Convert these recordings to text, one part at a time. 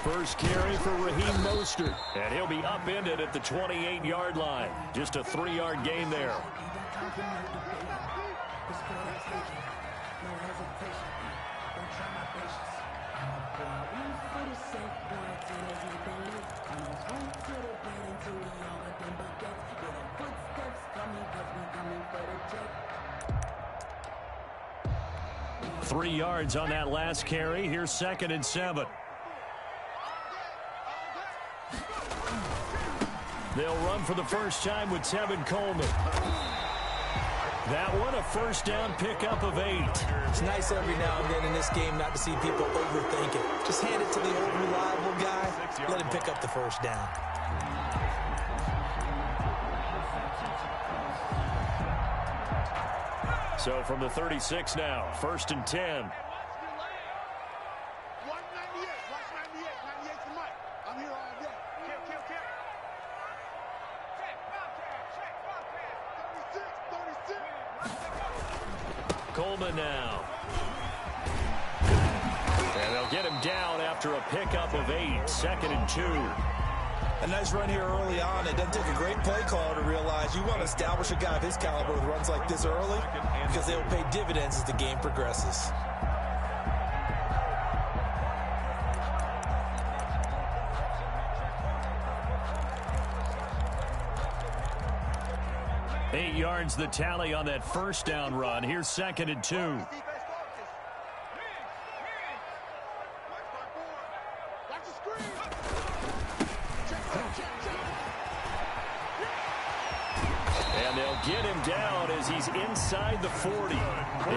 First carry for Raheem Mostert, and he'll be upended at the 28-yard line. Just a 3-yard gain there. Three yards on that last carry. Here's 2nd and 7. They'll run for the first time with Tevin Coleman. That one, a first down pickup of 8. It's nice every now and then in this game not to see people overthink it. Just hand it to the old reliable guy. Let him pick up the first down. So from the 36 now, 1st and 10. Coleman now. And they'll get him down after a pickup of 8. 2nd and 2. A nice run here early on. It doesn't take a great play caller to realize you want to establish a guy of his caliber with runs like this early because they'll pay dividends as the game progresses. Eight yards the tally on that first down run. Here's 2nd and 2. And they'll get him down as he's inside the 40.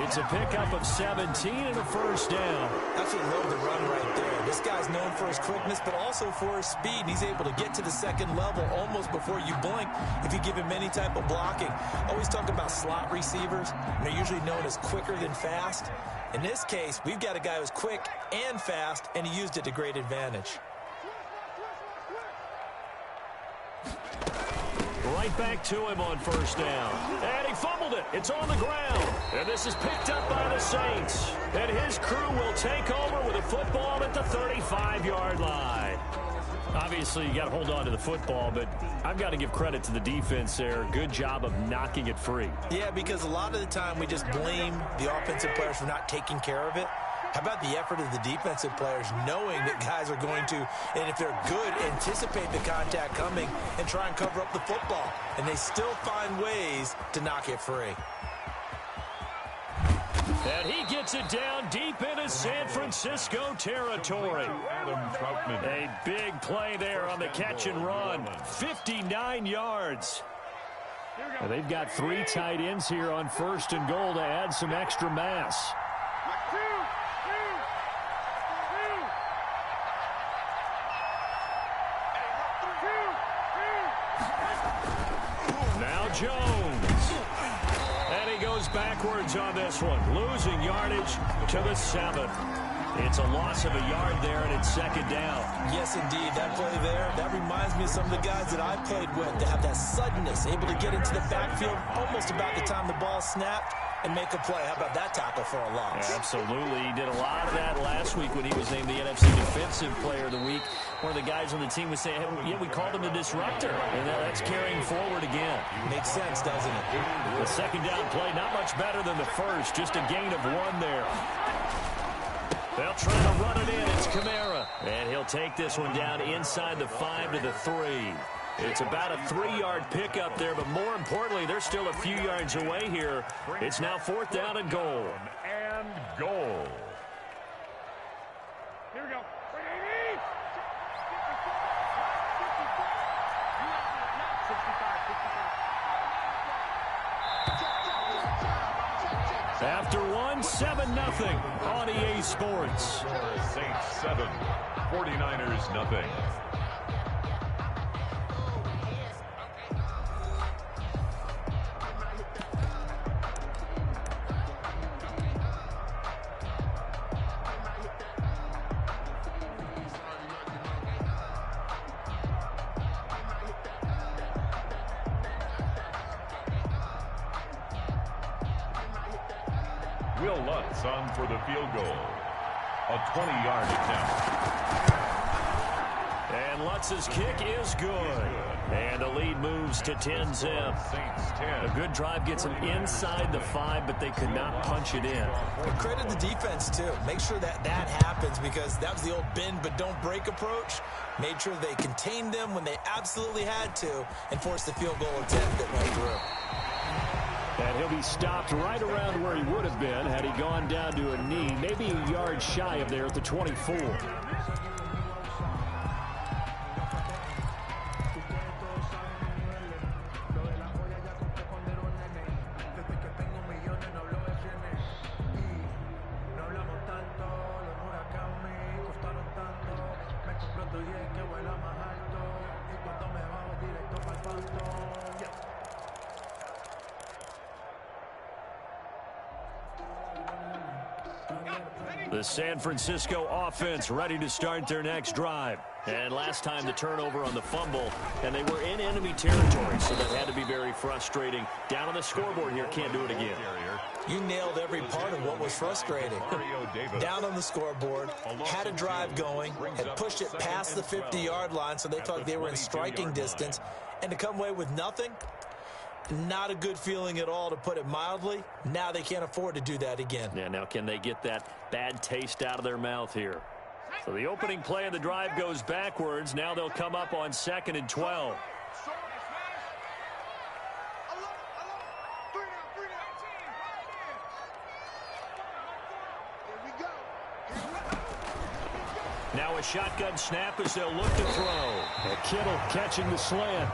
It's a pickup of 17 and a first down. Absolutely love the run right there. This guy's known for his quickness, but also for his speed. He's able to get to the second level almost before you blink if you give him any type of blocking. Always talk about slot receivers. They're usually known as quicker than fast. In this case, we've got a guy who's quick and fast, and he used it to great advantage. Right back to him on first down. And he fumbled it. It's on the ground. And this is picked up by the Saints. And his crew will take over with a football at the 35-yard line. Obviously, you got to hold on to the football, but I've got to give credit to the defense there. Good job of knocking it free. Yeah, because a lot of the time we just blame the offensive players for not taking care of it. How about the effort of the defensive players knowing that guys are going to, and if they're good, anticipate the contact coming and try and cover up the football. And they still find ways to knock it free. And he gets it down deep into San Francisco territory. A big play there on the catch and run. 59 yards. And they've got 3 tight ends here on 1st and goal to add some extra mass. Jones. And he goes backwards on this one, losing yardage to the 7. It's a loss of a yard there, and it's 2nd down. Yes, indeed. That play there, that reminds me of some of the guys that I played with that have that suddenness, able to get into the backfield almost about the time the ball snapped and make a play. How about that tackle for a loss? Yeah, absolutely. He did a lot of that last week when he was named the NFC Defensive Player of the Week. One of the guys on the team was saying, hey, yeah, we called him the disruptor. And that's carrying forward again. Makes sense, doesn't it? The 2nd down play, not much better than the first. Just a gain of 1 there. They'll try to run it in. It's Kamara. And he'll take this one down inside the 5 to the 3. It's about a 3-yard pickup there, but more importantly, they're still a few yards away here. It's now 4th down and goal. And goal. Here we go. After one, 7-0 on EA Sports. Saints 7, 49ers nothing. Will Lutz on for the field goal. A 20-yard attempt. And Lutz's kick is good. And the lead moves to 10-zip. A good drive gets them inside the 5, but they could not punch it in. But credit the defense, too. Make sure that happens, because that was the old bend but don't break approach. Made sure they contained them when they absolutely had to and forced the field goal attempt that went through. And he'll be stopped right around where he would have been had he gone down to a knee, maybe a yard shy of there at the 24. The San Francisco offense ready to start their next drive. And last time the turnover on the fumble, and they were in enemy territory, so that had to be very frustrating. Down on the scoreboard here, can't do it again. You nailed every part of what was frustrating. Down on the scoreboard, had a drive going, had pushed it past the 50-yard line, so they thought they were in striking distance, and to come away with nothing, not a good feeling at all, to put it mildly. Now they can't afford to do that again. Yeah, now can they get that bad taste out of their mouth here? So the opening play of the drive goes backwards. Now they'll come up on 2nd and 12. Now a shotgun snap as they'll look to throw. And Kittle catching the slant.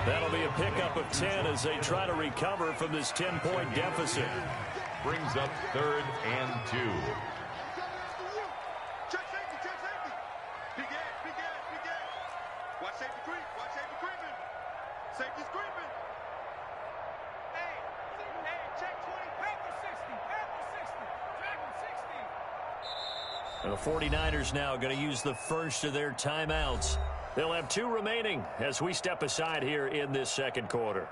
That'll be a pickup of 10 as they try to recover from this 10-point deficit. Brings up 3rd and 2. Check safety, check safety. Big ass, big ass, big ass. Watch safety creep, watch safety creeping. Safety's creeping. Hey, check 20, Panther 60, Panther 60, Dragon 60. And the 49ers now going to use the first of their timeouts. They'll have 2 remaining as we step aside here in this second quarter.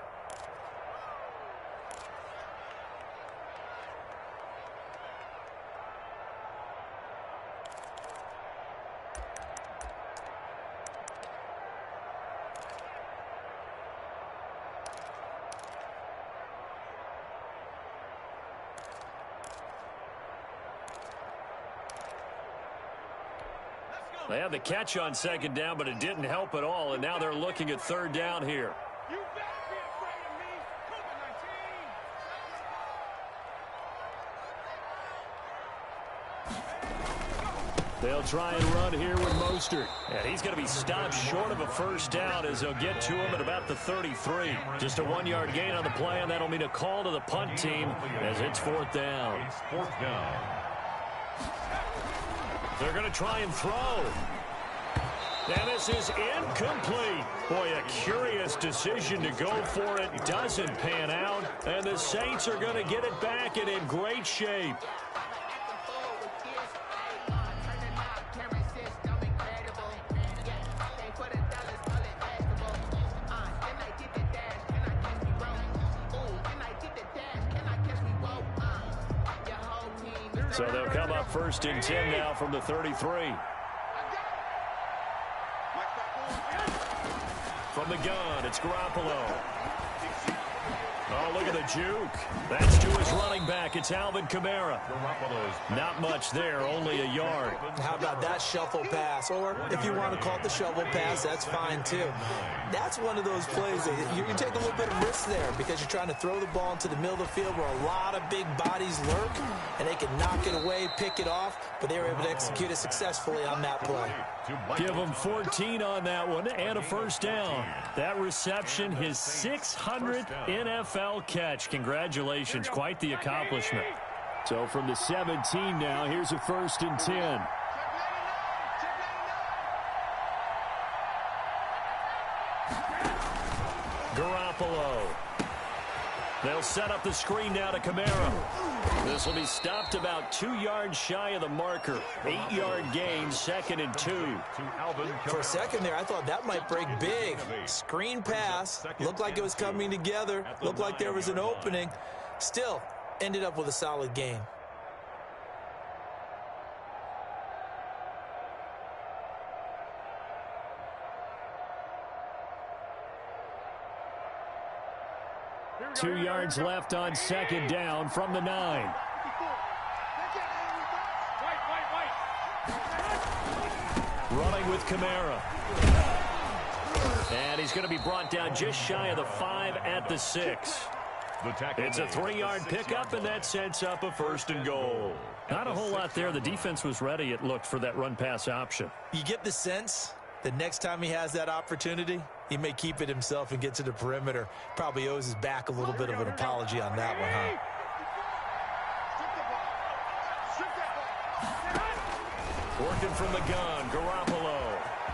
They had the catch on 2nd down, but it didn't help at all, and now they're looking at 3rd down here. You better be afraid of me, COVID-19. They'll try and run here with Mostert. And he's going to be stopped short of a first down as they'll get to him at about the 33. Just a 1-yard gain on the play, and that'll mean a call to the punt team as it's 4th down. It's 4th down. They're going to try and throw. And this is incomplete. Boy, a curious decision to go for it. Doesn't pan out. And the Saints are going to get it back and in great shape. So they'll come up 1st and 10 now from the 33. From the gun, it's Garoppolo. Oh, look at the juke. That's to his running back. It's Alvin Kamara. Not much there, only a yard. How about that shuffle pass? Or if you want to call it the shovel pass, that's fine too. That's one of those plays that you can take a little bit of risk there because you're trying to throw the ball into the middle of the field where a lot of big bodies lurk, and they can knock it away, pick it off, but they were able to execute it successfully on that play. Give him 14 on that one and a first down. That reception, his 600th NFL catch. Congratulations, quite the accomplishment. So from the 17 now, here's a 1st and 10. Garoppolo. They'll set up the screen now to Kamara. This will be stopped about 2 yards shy of the marker. 8-yard gain, 2nd and 2. For a second there, I thought that might break big. Screen pass. Looked like it was coming together. Looked like there was an opening. Still, ended up with a solid gain. 2 yards left on second down from the 9. Running with Kamara. And he's going to be brought down just shy of the 5 at the 6. It's a 3-yard pickup, and that sets up a 1st and goal. Not a whole lot there. The defense was ready, it looked, for that run-pass option. You get the sense that next time he has that opportunity, he may keep it himself and get to the perimeter. Probably owes his back a little bit of an apology on that one, huh? Working from the gun, Garoppolo.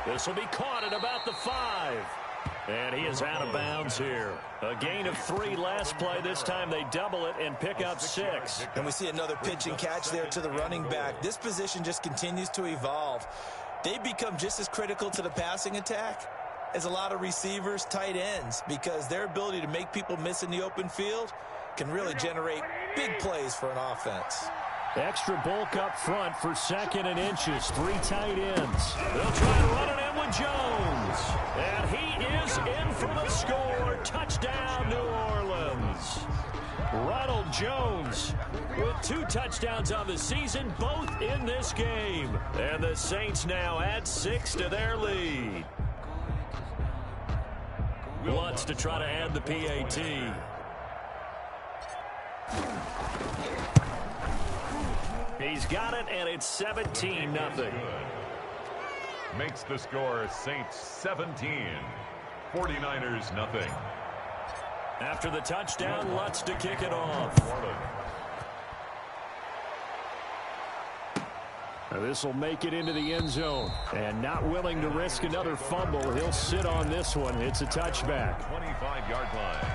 This will be caught at about the 5. And he is out of bounds here. A gain of 3 last play. This time they double it and pick up 6. And we see another pitch and catch there to the running back. This position just continues to evolve. They become just as critical to the passing attack as a lot of receivers, tight ends, because their ability to make people miss in the open field can really generate big plays for an offense. Extra bulk up front for 2nd and inches. 3 tight ends. They'll try to run it in with Jones. And he is in for the score. Touchdown, New Orleans. Ronald Jones with 2 touchdowns on the season, both in this game. And the Saints now add 6 to their lead. Wants to try to add the PAT. He's got it, and it's 17-0. Makes the score Saints 17, 49ers nothing. After the touchdown, Lutz to kick it off. This will make it into the end zone. And not willing to risk another fumble, he'll sit on this one. It's a touchback. 25-yard line.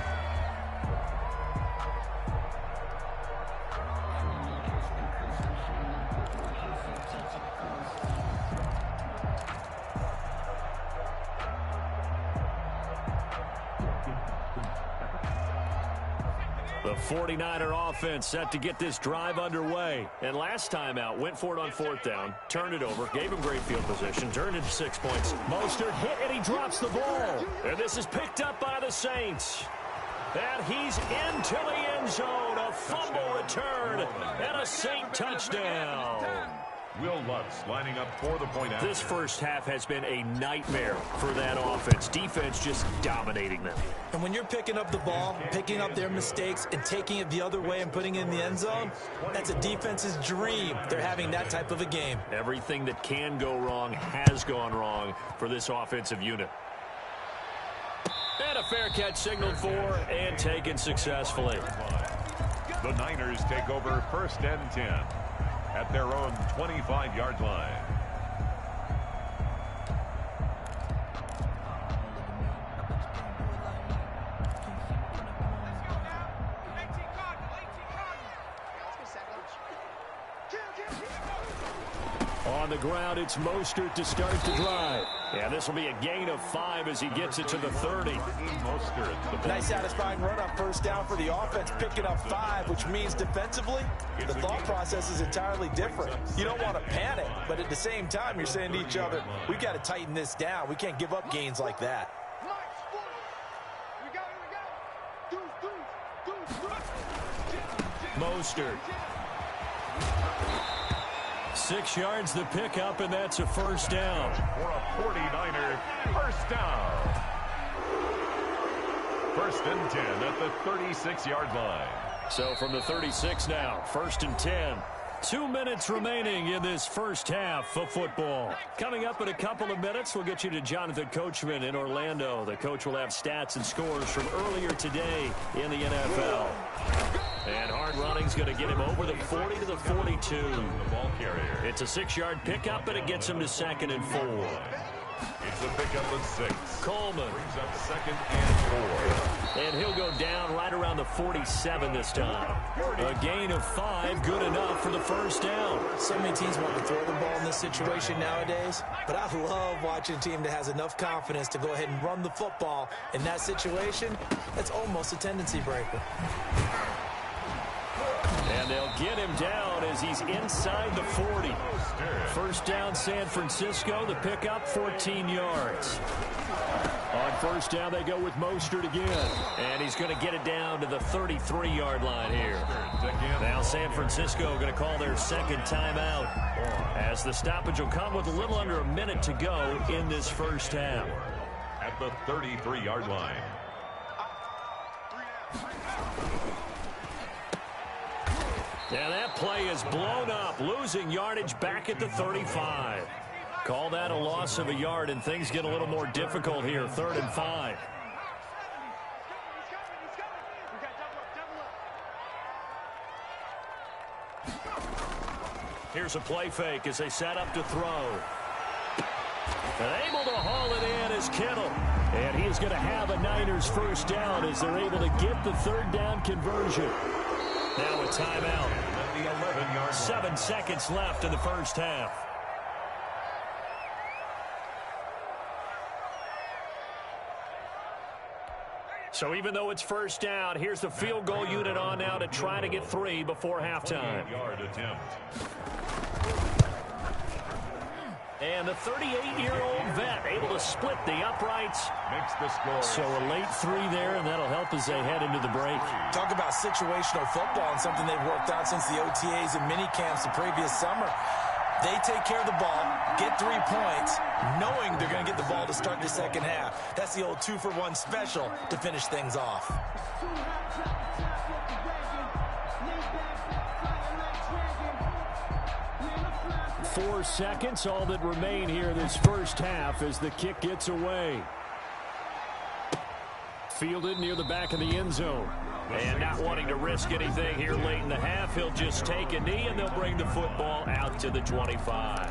The 49er offense set to get this drive underway. And last time out, went for it on 4th down, turned it over, gave him great field position, turned it 6 points. Mostert hit, and he drops the ball. And this is picked up by the Saints. And he's into the end zone. A fumble return and a Saint touchdown. Will Lutz lining up for the point after. This first half has been a nightmare for that offense. Defense just dominating them. And when you're picking up the ball, picking up their mistakes, and taking it the other way and putting it in the end zone, that's a defense's dream. They're having that type of a game. Everything that can go wrong has gone wrong for this offensive unit. And a fair catch signaled for and taken successfully. The Niners take over 1st and 10 at their own 25-yard line. On the ground, it's Mostert to start the drive. Yeah, this will be a gain of 5 as he gets it to the 30. Nice satisfying run on 1st down for the offense, picking up 5, which means defensively, the thought process is entirely different. You don't want to panic, but at the same time, you're saying to each other, we've got to tighten this down. We can't give up gains like that. Mostert. 6 yards the pickup, and that's a 1st down. For a 49er 1st down. 1st and 10 at the 36-yard line. So from the 36 now, 1st and 10. 2 minutes remaining in this first half of football. Coming up in a couple of minutes, we'll get you to Jonathan Coachman in Orlando. The coach will have stats and scores from earlier today in the NFL. And hard running's going to get him over the 40 to the 42. The ball carrier. It's a 6-yard pickup, and it gets him to 2nd and 4. It's a pickup of 6. Coleman. Brings up 2nd and 4. And he'll go down right around the 47 this time. A gain of 5, good enough for the 1st down. So many teams want to throw the ball in this situation nowadays, but I love watching a team that has enough confidence to go ahead and run the football. In that situation, that's almost a tendency breaker. And they'll get him down as he's inside the 40. 1st down, San Francisco. The pickup, 14 yards. On first down, they go with Mostert again. And he's going to get it down to the 33-yard line here. Now San Francisco going to call their second timeout, as the stoppage will come with a little under a minute to go in this first half. At the 33-yard line. And that play is blown up, losing yardage back at the 35. Call that a loss of a yard, and things get a little more difficult here. 3rd and 5. Here's a play fake as they set up to throw. And able to haul it in is Kittle. And he is going to have a Niners first down as they're able to get the 3rd down conversion. Now a timeout. 7 seconds left in the first half. So even though it's first down, here's the field goal unit on now to try to get 3 before halftime. And the 38-year-old vet able to split the uprights. Makes the score. So a late 3 there, and that'll help as they head into the break. Talk about situational football and something they've worked out since the OTAs and mini camps the previous summer. They take care of the ball, get 3 points, knowing they're going to get the ball to start the second half. That's the old 2-for-1 special to finish things off. 4 seconds, all that remain here this first half as the kick gets away. Fielded near the back of the end zone. And not wanting to risk anything here late in the half, he'll just take a knee, and they'll bring the football out to the 25.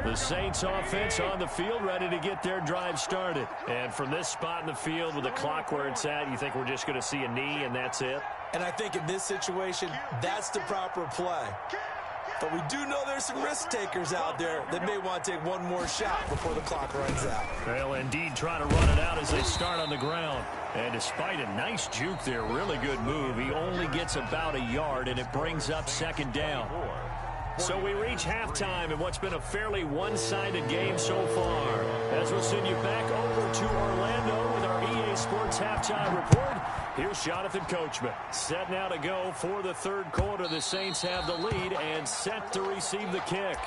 The Saints offense on the field, ready to get their drive started. And from this spot in the field with the clock where it's at, you think we're just going to see a knee and that's it? And I think in this situation, that's the proper play. But we do know there's some risk takers out there that may want to take one more shot before the clock runs out. They'll indeed try to run it out as they start on the ground. And despite a nice juke there, really good move, he only gets about a yard, and it brings up 2nd down. So we reach halftime in what's been a fairly one-sided game so far. As we'll send you back over to Orlando with our EA Sports Halftime Report, here's Jonathan Coachman. Set now to go for the 3rd quarter. The Saints have the lead and set to receive the kick.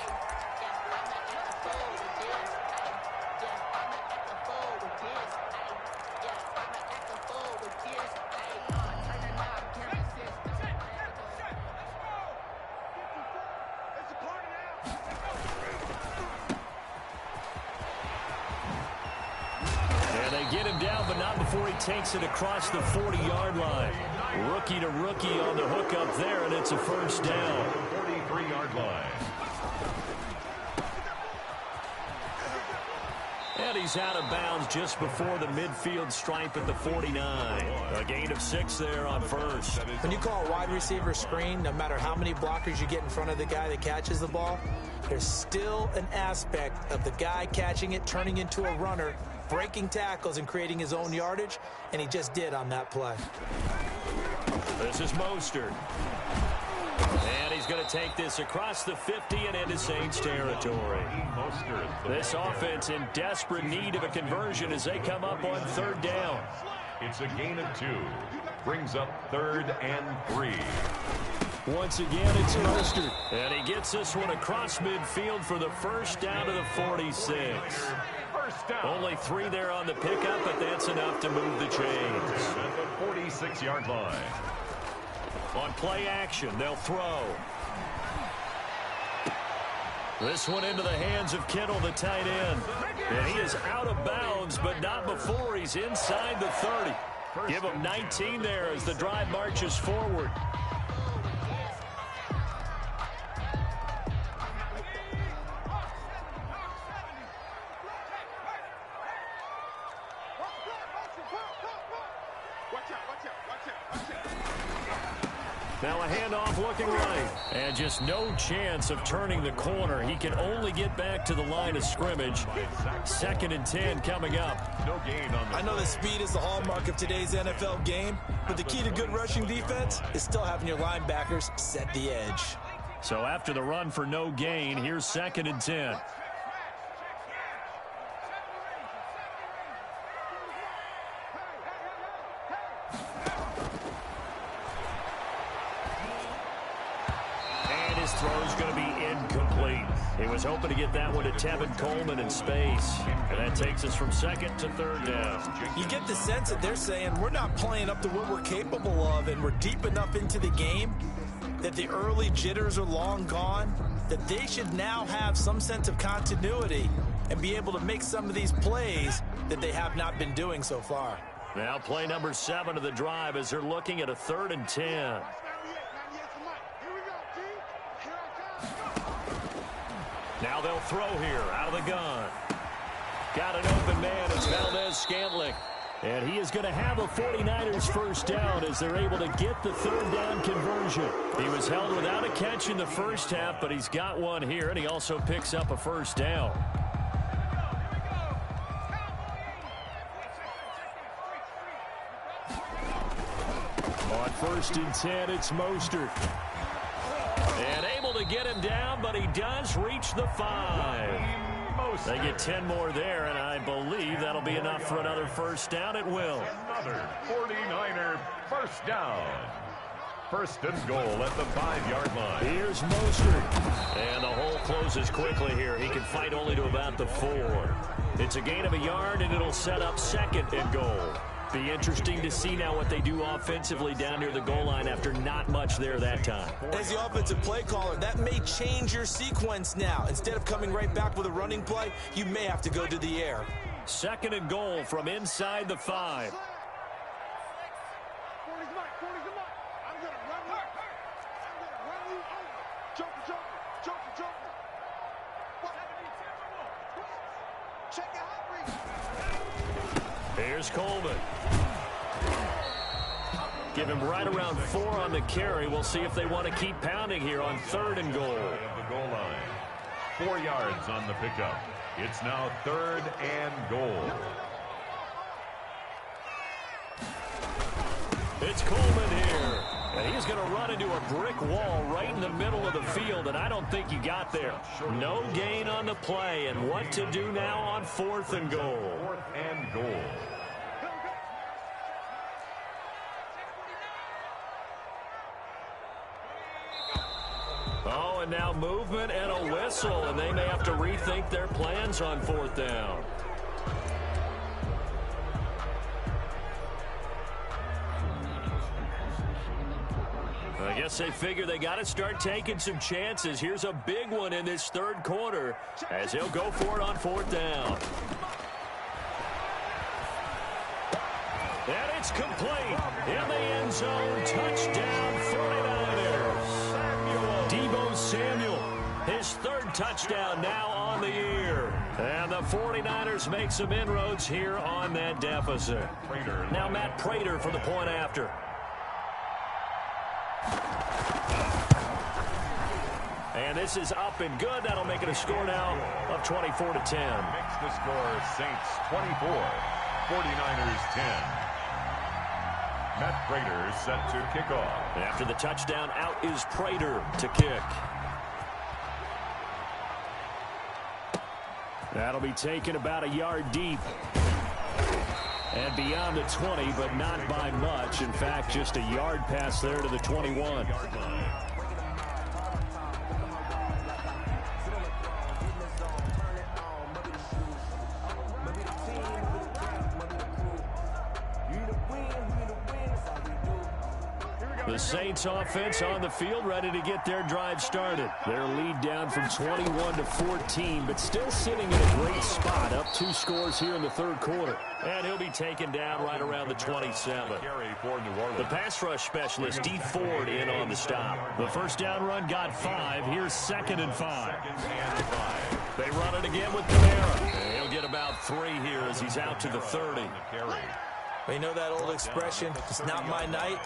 Takes it across the 40-yard line. Rookie to rookie on the hook up there, and it's a first down. 43-yard line. And he's out of bounds just before the midfield stripe at the 49. A gain of 6 there on first. When you call a wide receiver screen, no matter how many blockers you get in front of the guy that catches the ball, there's still an aspect of the guy catching it, turning into a runner, breaking tackles and creating his own yardage, and he just did on that play. This is Mostert. And he's going to take this across the 50 and into Saints territory. This offense in desperate need of a conversion as they come up on 3rd down. It's a gain of 2. Brings up 3rd and 3. Once again, it's Mostert. And he gets this one across midfield for the first down to the 46. Only 3 there on the pickup, but that's enough to move the chains. At the 46-yard line. On play action, they'll throw. This one into the hands of Kittle, the tight end. And he is out of bounds, but not before he's inside the 30. Give him 19 there as the drive marches forward. Now a handoff looking right. And just no chance of turning the corner. He can only get back to the line of scrimmage. 2nd and 10 coming up. No gain on the I know that speed is the hallmark of today's NFL game, but the key to good rushing defense is still having your linebackers set the edge. So after the run for no gain, here's 2nd and 10. his throw is going to be incomplete. He was hoping to get that one to Tevin Coleman in space. And that takes us from second to third down. You get the sense that they're saying we're not playing up to what we're capable of, and we're deep enough into the game that the early jitters are long gone, that they should now have some sense of continuity and be able to make some of these plays that they have not been doing so far. Now play number 7 of the drive as they're looking at a 3rd and 10. Now they'll throw here out of the gun. Got an open man. It's Valdez-Scantling. And he is going to have a 49ers first down as they're able to get the 3rd down conversion. He was held without a catch in the first half, but he's got one here, and he also picks up a first down. On 1st and 10, it's Mostert. And able to get him down, but he does reach the 5. They get 10 more there, and I believe that'll be enough for another first down. It will. Another 49er first down. 1st and goal at the 5-yard line. Here's Mostert. And the hole closes quickly here. He can fight only to about the 4. It's a gain of a yard, and it'll set up 2nd and goal. Be interesting to see now what they do offensively down near the goal line after not much there that time. As the offensive play caller, that may change your sequence now. Instead of coming right back with a running play, you may have to go to the air. 2nd and goal from inside the 5. Here's Coleman. Give him right around 4 on the carry. We'll see if they want to keep pounding here on 3rd and goal. At the goal line. 4 yards on the pickup. It's now 3rd and goal. It's Coleman here. And he's going to run into a brick wall right in the middle of the field, and I don't think you got there. No gain on the play, and what to do now on 4th and goal. 4th and goal. Oh, and now movement and a whistle, and they may have to rethink their plans on 4th down. I guess they figure they got to start taking some chances. Here's a big one in this 3rd quarter as he'll go for it on 4th down. And it's complete in the end zone. Touchdown, 49ers. Deebo Samuel, his 3rd touchdown now on the year. And the 49ers make some inroads here on that deficit. Now Matt Prater for the point after. And this is up and good. That'll make it a score now of 24-10. Makes the score Saints 24, 49ers 10. Matt Prater set to kick off. After the touchdown, out is Prater to kick. That'll be taken about a yard deep. And beyond the 20, but not by much. In fact, just a yard pass there to the 21. The Saints offense on the field ready to get their drive started. Their lead down from 21-14, but still sitting in a great spot. Up 2 scores here in the 3rd quarter. And he'll be taken down right around the 27. The pass rush specialist, D. Ford, in on the stop. The first down run got 5. Here's 2nd and 5. They run it again with Kamara. And he'll get about 3 here as he's out to the 30. Well, you know that old expression, it's not my night.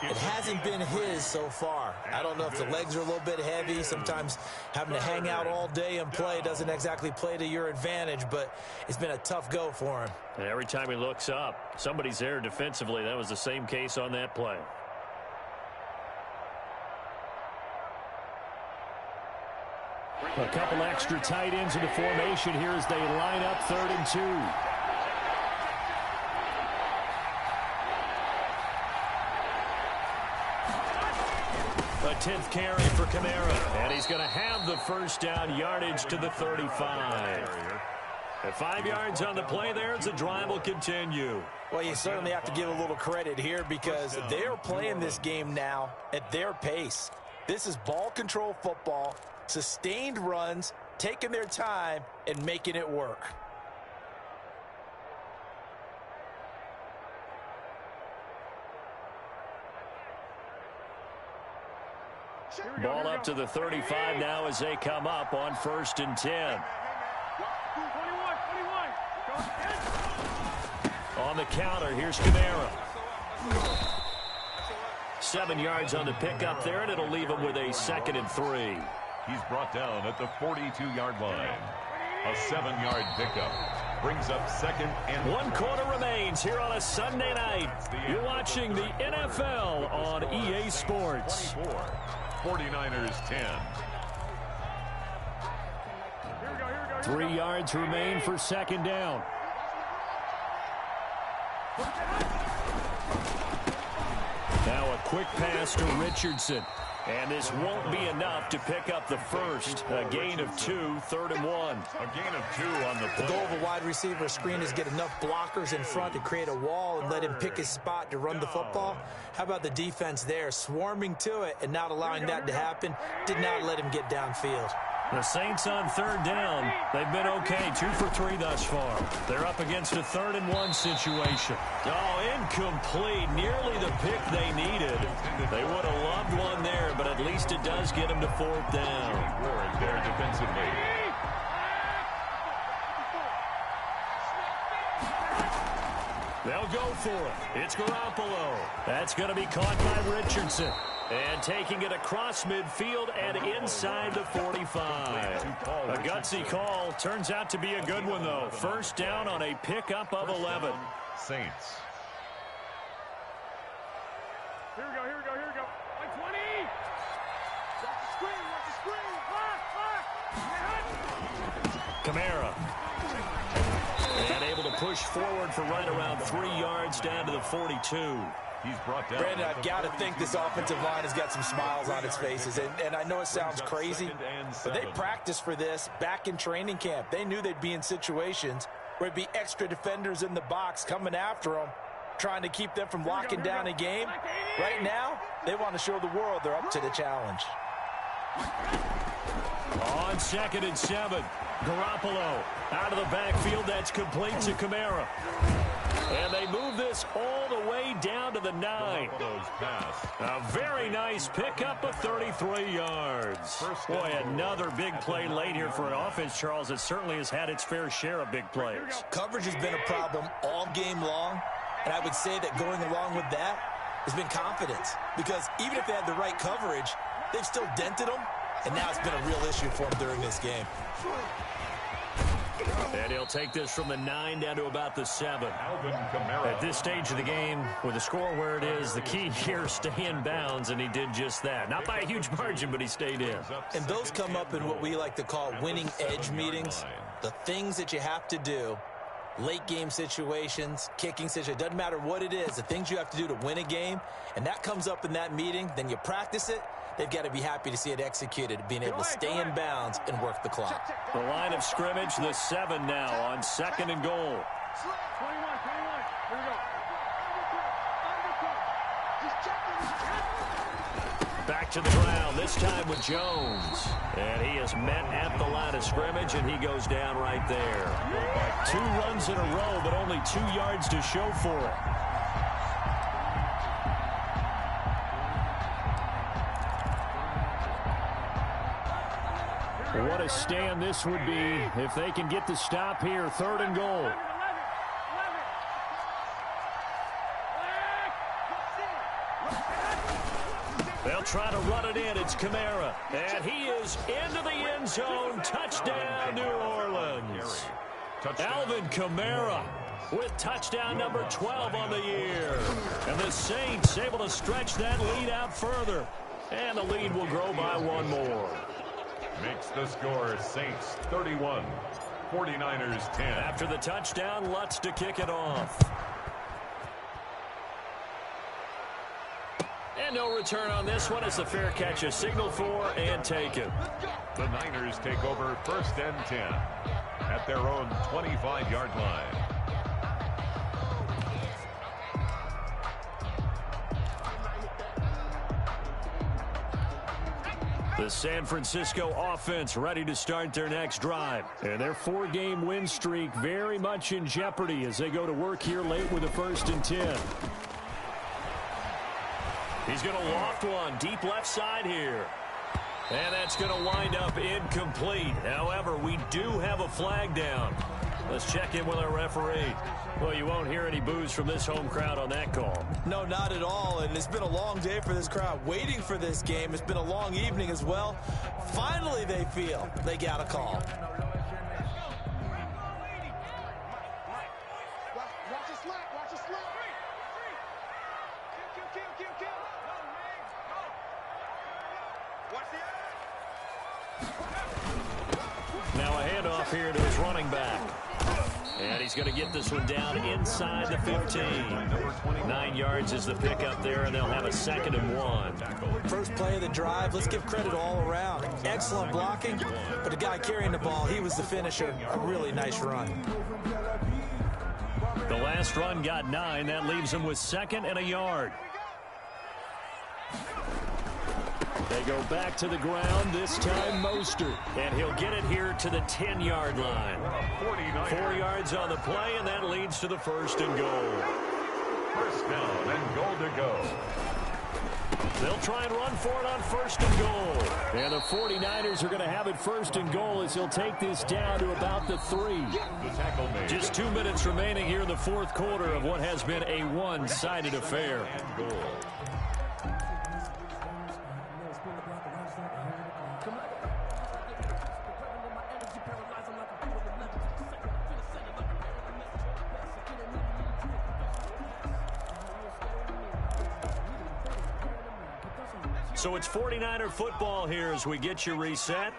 It hasn't been his so far. I don't know if the legs are a little bit heavy. Sometimes having to hang out all day and play doesn't exactly play to your advantage, but it's been a tough go for him. And every time he looks up, somebody's there defensively. That was the same case on that play. A couple extra tight ends in the formation here as they line up 3rd and 2. A 10th carry for Kamara. And he's going to have the first down, yardage to the 35. At 5 yards on the play there, the drive will continue. Well, you certainly have to give a little credit here because they're playing this game now at their pace. This is ball control football, sustained runs, taking their time, and making it work. Ball up to the 35 now as they come up on 1st and 10. On the counter, here's Kamara. 7 yards on the pickup there, and it'll leave him with a 2nd and 3. He's brought down at the 42-yard line. A 7-yard pickup brings up 2nd and 1 quarter remains here on a Sunday night. You're watching the NFL on EA Sports. 49ers 10. 3 yards remain for 2nd down. Now a quick pass to Richardson. And this won't be enough to pick up the first. A gain of 2, 3rd and 1. A gain of 2 on the play. The goal of a wide receiver screen is get enough blockers in front to create a wall and let him pick his spot to run the football. How about the defense there, swarming to it and not allowing that to happen? Did not let him get downfield. The Saints on 3rd down. They've been okay, 2 for 3 thus far. They're up against a 3rd and 1 situation. Oh, incomplete. Nearly the pick they needed. They would have loved one there, but at least it does get them to 4th down. Ward there defensively. They'll go for it. It's Garoppolo. That's going to be caught by Richardson. And taking it across midfield and inside the 45. A gutsy call. Turns out to be a good one, though. 1st down on a pickup of 11. Saints. Here we go. 20. Watch the screen. Kamara. And able to push forward for right around 3 yards down to the 42. He's brought down. Brandon, I've got to think this offensive line has got some smiles on its faces. And I know it sounds crazy, but they practiced for this back in training camp. They knew they'd be in situations where it'd be extra defenders in the box coming after them, trying to keep them from locking down a game. Right now, they want to show the world they're up to the challenge. On 2nd and 7, Garoppolo out of the backfield. That's complete to Kamara. And they move this all the way down to the 9. A very nice pickup of 33 yards. Boy, another big play late here for an offense, Charles, that certainly has had its fair share of big plays. Coverage has been a problem all game long, and I would say that going along with that has been confidence. Because even if they had the right coverage, they've still dented them, and now it's been a real issue for them during this game. And he'll take this from the 9 down to about the 7. At this stage of the game, with the score where it is, the key here, stay in bounds, and he did just that. Not by a huge margin, but he stayed in. And those come up in what we like to call winning edge meetings. The things that you have to do, late game situations, kicking situations, doesn't matter what it is, the things you have to do to win a game, and that comes up in that meeting, then you practice it. They've got to be happy to see it executed, being able to stay in bounds and work the clock. The line of scrimmage, the 7 now on 2nd and goal. 21. Here we go. Back to the ground, this time with Jones. And he is met at the line of scrimmage, and he goes down right there. 2 runs in a row, but only 2 yards to show for it. What a stand this would be if they can get the stop here. 3rd and goal. They'll try to run it in. It's Kamara. And he is into the end zone. Touchdown, New Orleans. Alvin Kamara with touchdown number 12 on the year. And the Saints able to stretch that lead out further. And the lead will grow by 1 more. Makes the score Saints 31, 49ers 10. After the touchdown, Lutz to kick it off. And no return on this one as the fair catch is signaled for and taken. The Niners take over 1st and 10 at their own 25-yard line. The San Francisco offense ready to start their next drive. And their 4-game win streak very much in jeopardy as they go to work here late with a 1st and 10. He's going to loft one deep left side here. And that's going to wind up incomplete. However, we do have a flag down. Let's check in with our referee. Well, you won't hear any boos from this home crowd on that call. No, not at all. And it's been a long day for this crowd waiting for this game. It's been a long evening as well. Finally, they feel they got a call. Watch the slap. Watch the slap. Kill. Watch the Now a handoff here to his running back. And he's going to get this one down inside the 15. 9 yards is the pickup there, and they'll have a 2nd and 1. First play of the drive, let's give credit all around. Excellent blocking, but the guy carrying the ball, he was the finisher. A really nice run. The last run got 9. That leaves him with 2nd and a yard. They go back to the ground, this time Mostert. And he'll get it here to the 10-yard line. 4 yards on the play, and that leads to the 1st and goal. 1st down and goal to go. They'll try and run for it on 1st and goal. And the 49ers are going to have it 1st and goal as he'll take this down to about the 3. The tackle made. Just 2 minutes remaining here in the 4th quarter of what has been a one-sided affair. And goal. So it's 49er football here as we get you reset.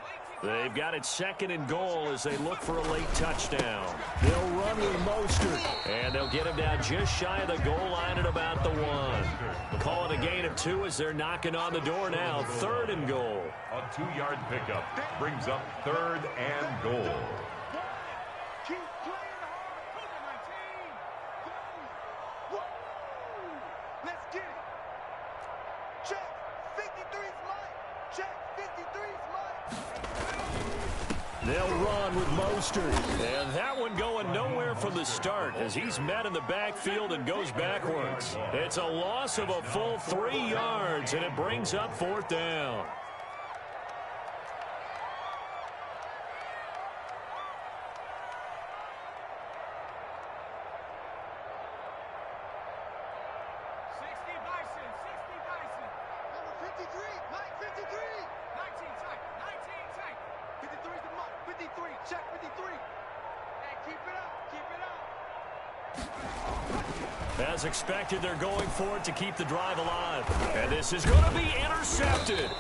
They've got it 2nd and goal as they look for a late touchdown. They'll run with Mostert. And they'll get him down just shy of the goal line at about the 1. Call it a gain of 2 as they're knocking on the door now. 3rd and goal. A 2-yard pickup brings up 3rd and goal. Keep playing hard. 19. Let's get it. Check. 53's mine. Check. 53's mine. They'll run with Mostert. And that one going nowhere from the start as he's met in the backfield and goes backwards. It's a loss of a full 3 yards, and it brings up 4th down. As expected, they're going for it to keep the drive alive. And this is going to be intercepted.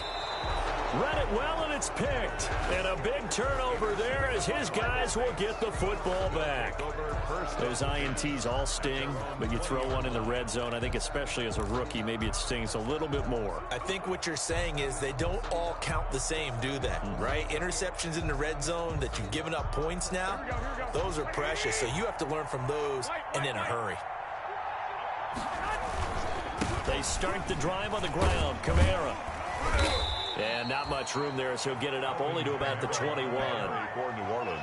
Read it well, and it's picked. And a big turnover there as his guys will get the football back. Those INTs all sting, but you throw one in the red zone, I think especially as a rookie, maybe it stings a little bit more. I think what you're saying is they don't all count the same, do they? Right? Interceptions in the red zone that you've given up points now, those are precious. So you have to learn from those and in a hurry. They start the drive on the ground. Kamara. And not much room there, so he'll get it up only to about the 21.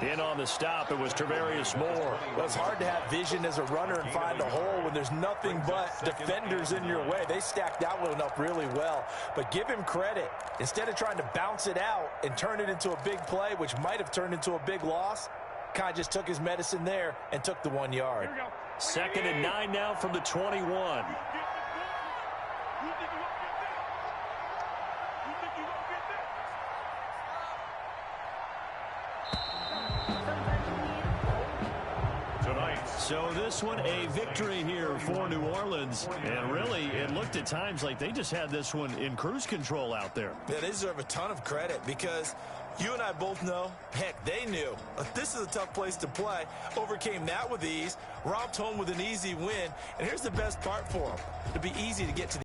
In on the stop, it was Travarius Moore. Well, it's hard to have vision as a runner and find a hole when there's nothing but defenders in your way. They stacked that one up really well. But give him credit. Instead of trying to bounce it out and turn it into a big play, which might have turned into a big loss, Kai just took his medicine there and took the 1 yard. 2nd and 9 now from the 21. So this one a victory here for New Orleans. And really, it looked at times like they just had this one in cruise control out there. Yeah, they deserve a ton of credit because you and I both know, heck, they knew. This is a tough place to play. Overcame that with ease. Robbed home with an easy win. And here's the best part for them. It'll be easy to get to the